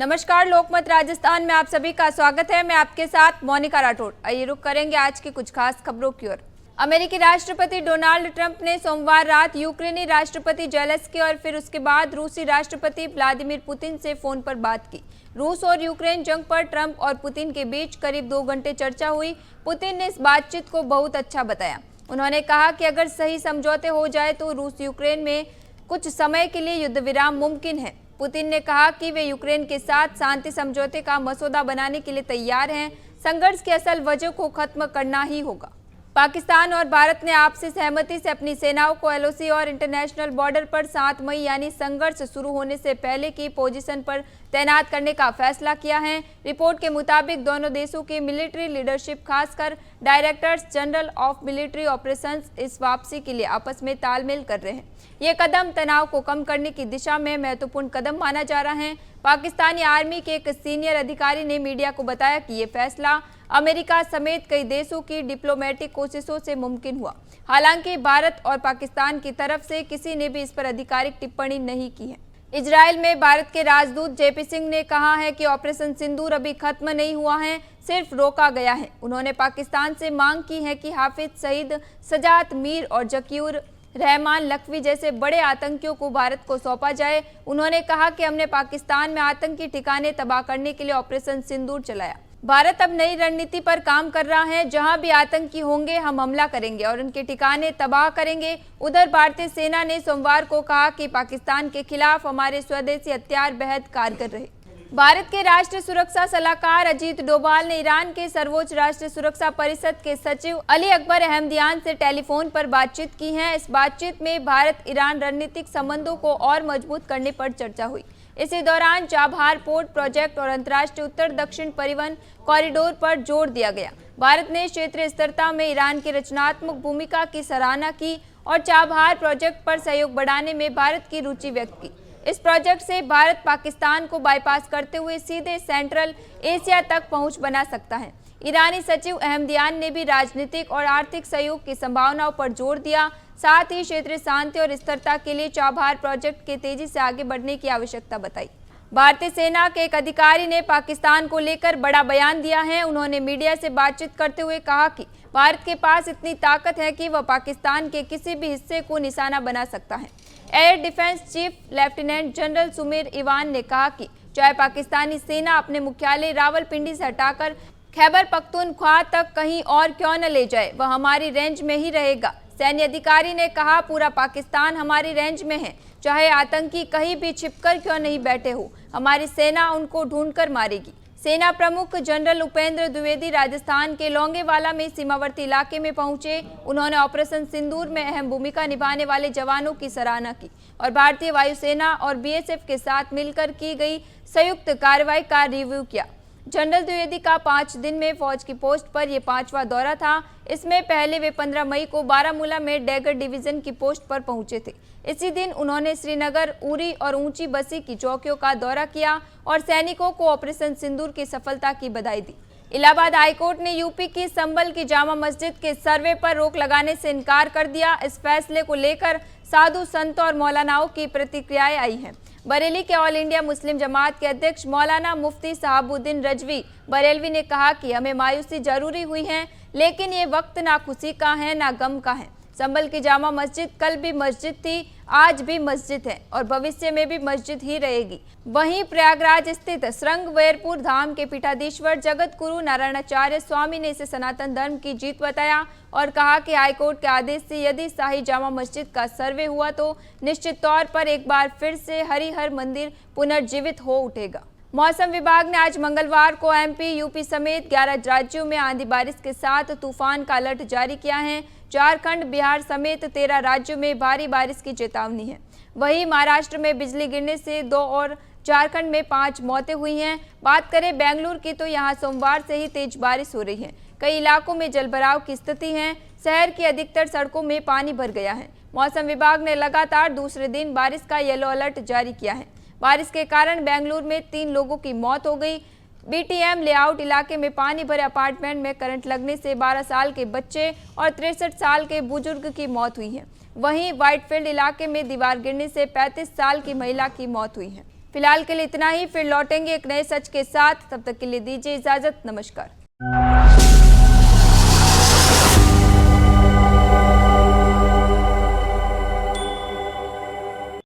नमस्कार, लोकमत राजस्थान में आप सभी का स्वागत है। मैं आपके साथ मोनिका राठौड़। आइए रुक करेंगे आज की कुछ खास खबरों की ओर। अमेरिकी राष्ट्रपति डोनाल्ड ट्रंप ने सोमवार रात यूक्रेनी राष्ट्रपति जेलेंस्की और फिर उसके बाद रूसी राष्ट्रपति व्लादिमीर पुतिन से फोन पर बात की। रूस और यूक्रेन जंग पर ट्रंप और पुतिन के बीच करीब 2 घंटे चर्चा हुई। पुतिन ने इस बातचीत को बहुत अच्छा बताया। उन्होंने कहा कि अगर सही समझौते हो जाए तो रूस यूक्रेन में कुछ समय के लिए युद्ध विराम मुमकिन है। पुतिन ने कहा कि वे यूक्रेन के साथ शांति समझौते का मसौदा बनाने के लिए तैयार हैं। संघर्ष की असल वजह को खत्म करना ही होगा। पाकिस्तान और भारत ने आपसी सहमति से अपनी सेनाओं को एलओसी और इंटरनेशनल बॉर्डर पर 7 मई यानी संघर्ष शुरू होने से पहले की पोजीशन पर तैनात करने का फैसला किया है। रिपोर्ट के मुताबिक दोनों देशों की मिलिट्री लीडरशिप, खासकर directors general of military operations, इस वापसी के लिए आपस में तालमेल कर रहे हैं। ये कदम तनाव को कम करने की दिशा में महत्वपूर्ण कदम माना जा रहा है। पाकिस्तानी आर्मी के एक सीनियर अधिकारी ने मीडिया को बताया कि ये फैसला अमेरिका समेत कई देशों की डिप्लोमेटिक कोशिशों से मुमकिन हुआ। हालांकि भारत और पाकिस्तान की तरफ से किसी ने भी इस पर आधिकारिक टिप्पणी नहीं की है। इजरायल में भारत के राजदूत जेपी सिंह ने कहा है कि ऑपरेशन सिंदूर अभी खत्म नहीं हुआ है, सिर्फ रोका गया है। उन्होंने पाकिस्तान से मांग की है कि हाफिज सईद, सजात मीर और जकीउर रहमान लखवी जैसे बड़े आतंकियों को भारत को सौंपा जाए। उन्होंने कहा कि हमने पाकिस्तान में आतंकी ठिकाने तबाह करने के लिए ऑपरेशन सिंदूर चलाया। भारत अब नई रणनीति पर काम कर रहा है। जहां भी आतंकी होंगे हम हमला करेंगे और उनके ठिकाने तबाह करेंगे। उधर भारतीय सेना ने सोमवार को कहा कि पाकिस्तान के खिलाफ हमारे स्वदेशी हथियार बेहद कारगर रहे। भारत के राष्ट्रीय सुरक्षा सलाहकार अजीत डोभाल ने ईरान के सर्वोच्च राष्ट्रीय सुरक्षा परिषद के सचिव अली अकबर अहमदियान से टेलीफोन पर बातचीत की है। इस बातचीत में भारत ईरान रणनीतिक संबंधों को और मजबूत करने पर चर्चा हुई। इसी दौरान चाबहार पोर्ट प्रोजेक्ट और अंतर्राष्ट्रीय उत्तर दक्षिण परिवहन कॉरिडोर पर जोर दिया गया। भारत ने क्षेत्रीय स्थिरता में ईरान की रचनात्मक भूमिका की सराहना की और चाबहार प्रोजेक्ट पर सहयोग बढ़ाने में भारत की रुचि व्यक्त की। इस प्रोजेक्ट से भारत पाकिस्तान को बाईपास करते हुए सीधे सेंट्रल एशिया तक पहुंच बना सकता है। ईरानी सचिव अहमदियान ने भी राजनीतिक और आर्थिक सहयोग की संभावनाओं पर जोर दिया। साथ ही क्षेत्रीय शांति और स्थिरता के लिए चाबहार प्रोजेक्ट के तेजी से आगे बढ़ने की आवश्यकता बताई। भारतीय सेना के एक अधिकारी ने पाकिस्तान को लेकर बड़ा बयान दिया है। उन्होंने मीडिया से बातचीत करते हुए कहा कि भारत के पास इतनी ताकत है कि वह पाकिस्तान के किसी भी हिस्से को निशाना बना सकता है। Air defence chief lieutenant general Sumer Ivan ने कहा कि चाहे पाकिस्तानी सेना अपने मुख्यालय रावलपिंडी से हटाकर खैबर पख्तूनख्वा तक कहीं और क्यों न ले जाए, वह हमारी रेंज में ही रहेगा। सैन्य अधिकारी ने कहा, पूरा पाकिस्तान हमारी रेंज में है, चाहे आतंकी कहीं भी छिपकर क्यों नहीं बैठे हो, हमारी सेना उनको ढूंढकर मारेगी। सेना प्रमुख जनरल उपेंद्र द्विवेदी राजस्थान के लोंगेवाला में सीमावर्ती इलाके में पहुंचे। उन्होंने ऑपरेशन सिंदूर में अहम भूमिका निभाने वाले जवानों की सराहना की और भारतीय वायुसेना और बीएसएफ के साथ मिलकर की गई संयुक्त कार्रवाई का रिव्यू किया। जनरल द्विवेदी का 5 दिन में फौज की पोस्ट पर यह 5वां दौरा था। इसमें पहले वे 15 मई को बारामूला में डैगर डिवीजन की पोस्ट पर पहुंचे थे। इसी दिन उन्होंने श्रीनगर, उरी और ऊंची बसी की चौकियों का दौरा किया और सैनिकों को ऑपरेशन सिंदूर की सफलता की बधाई दी। इलाहाबाद हाईकोर्ट ने यूपी की संभल की जामा मस्जिद के सर्वे पर रोक लगाने से इनकार कर दिया। इस फैसले को लेकर साधु संतों और मौलानाओं की प्रतिक्रियाएं आई हैं। बरेली के ऑल इंडिया मुस्लिम जमात के अध्यक्ष मौलाना मुफ्ती साहबुद्दीन रजवी बरेलवी ने कहा कि हमें मायूसी जरूरी हुई है, लेकिन ये वक्त ना खुशी का है ना गम का है। संभल की जामा मस्जिद कल भी मस्जिद थी, आज भी मस्जिद है और भविष्य में भी मस्जिद ही रहेगी। वहीं प्रयागराज स्थित श्रृंगवेरपुर धाम के पीठाधीश्वर जगत गुरु नारायणाचार्य स्वामी ने इसे सनातन धर्म की जीत बताया और कहा कि हाईकोर्ट के आदेश से यदि शाही जामा मस्जिद का सर्वे हुआ तो निश्चित तौर पर एक बार फिर से हरिहर मंदिर पुनर्जीवित हो उठेगा। मौसम विभाग ने आज मंगलवार को एमपी, यूपी समेत 11 राज्यों में आंधी बारिश के साथ तूफान का अलर्ट जारी किया है। झारखंड, बिहार समेत 13 राज्यों में भारी बारिश की चेतावनी है। वहीं महाराष्ट्र में बिजली गिरने से 2 और झारखंड में 5 मौतें हुई हैं। बात करें बेंगलुरु की तो यहां सोमवार से ही तेज बारिश हो रही है। कई इलाकों में जलभराव की स्थिति है। शहर की अधिकतर सड़कों में पानी भर गया है। मौसम विभाग ने लगातार दूसरे दिन बारिश का येलो अलर्ट जारी किया है। बारिश के कारण बेंगलुरु में 3 लोगों की मौत हो गई। बीटीएम लेआउट इलाके में पानी भरे अपार्टमेंट में करंट लगने से 12 साल के बच्चे और 63 साल के बुजुर्ग की मौत हुई है। वहीं व्हाइटफील्ड इलाके में दीवार गिरने से 35 साल की महिला की मौत हुई है। फिलहाल के लिए इतना ही, फिर लौटेंगे एक नए सच के साथ। तब तक के लिए दीजिए इजाजत। नमस्कार।